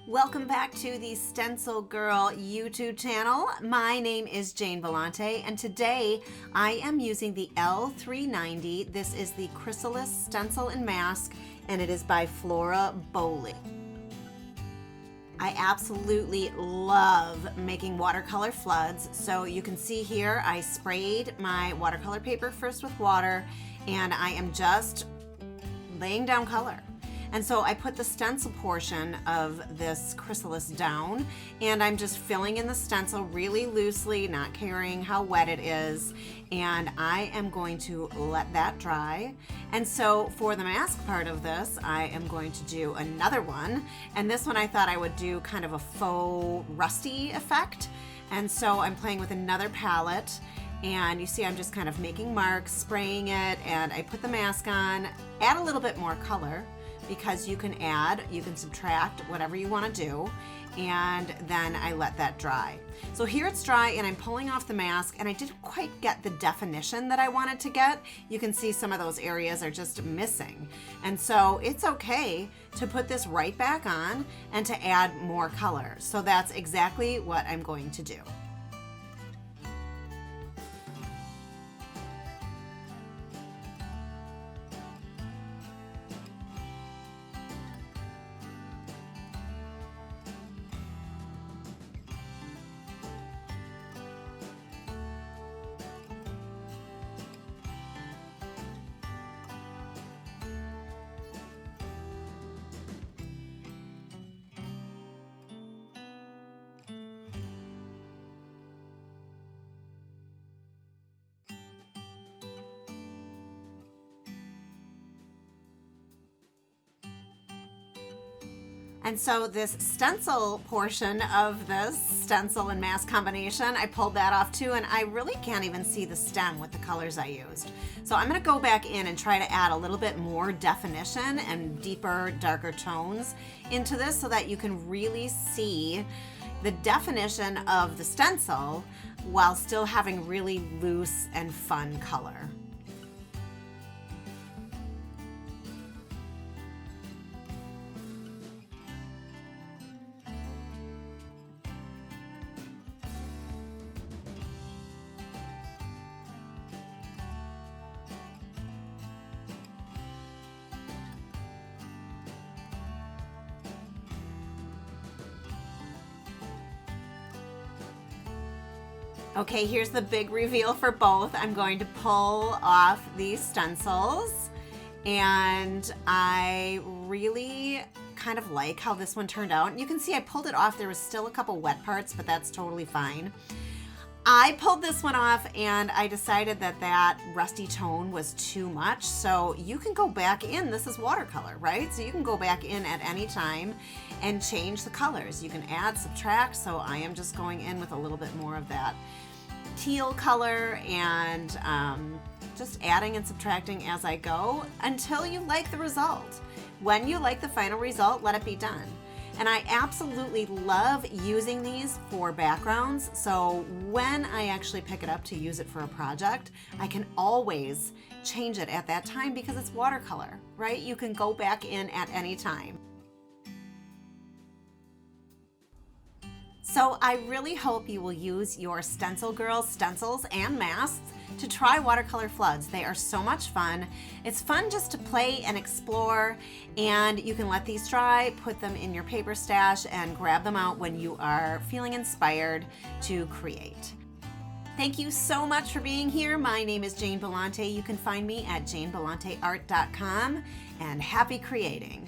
Welcome back to the Stencil Girl YouTube channel. My name is Jane Vellante, and today I am using the L390. This is the Chrysalis Stencil and Mask, and it is by Flora Bowley. I absolutely love making watercolor floods. So you can see here, I sprayed my watercolor paper first with water, and I am just laying down color. And so I put the stencil portion of this chrysalis down, and I'm just filling in the stencil really loosely, not caring how wet it is, and I am going to let that dry. And so for the mask part of this, I am going to do another one, and this one I thought I would do kind of a faux rusty effect. And so I'm playing with another palette, and you see I'm just kind of making marks, spraying it, and I put the mask on, add a little bit more color, because you can add, you can subtract, whatever you want to do, and then I let that dry. So here it's dry and I'm pulling off the mask, and I didn't quite get the definition that I wanted to get. You can see some of those areas are just missing. And so it's okay to put this right back on and to add more color. So that's exactly what I'm going to do. And so this stencil portion of this stencil and mask combination, I pulled that off too, and I really can't even see the stem with the colors I used. So I'm gonna go back in and try to add a little bit more definition and deeper, darker tones into this so that you can really see the definition of the stencil while still having really loose and fun color. Okay, here's the big reveal for both. I'm going to pull off these stencils, and I really kind of like how this one turned out. You can see I pulled it off. There was still a couple wet parts, but that's totally fine. I pulled this one off and I decided that that rusty tone was too much. So you can go back in, this is watercolor, right? So you can go back in at any time and change the colors. You can add, subtract. So I am just going in with a little bit more of that teal color and just adding and subtracting as I go until you like the result. When you like the final result, let it be done. And I absolutely love using these for backgrounds. So when I actually pick it up to use it for a project, I can always change it at that time because it's watercolor, right? You can go back in at any time. So I really hope you will use your StencilGirl stencils and masks to try watercolor floods. They are so much fun. It's fun just to play and explore, and you can let these dry, put them in your paper stash, and grab them out when you are feeling inspired to create. Thank you so much for being here. My name is Jane Vellante. You can find me at janevellante.art.com, and happy creating.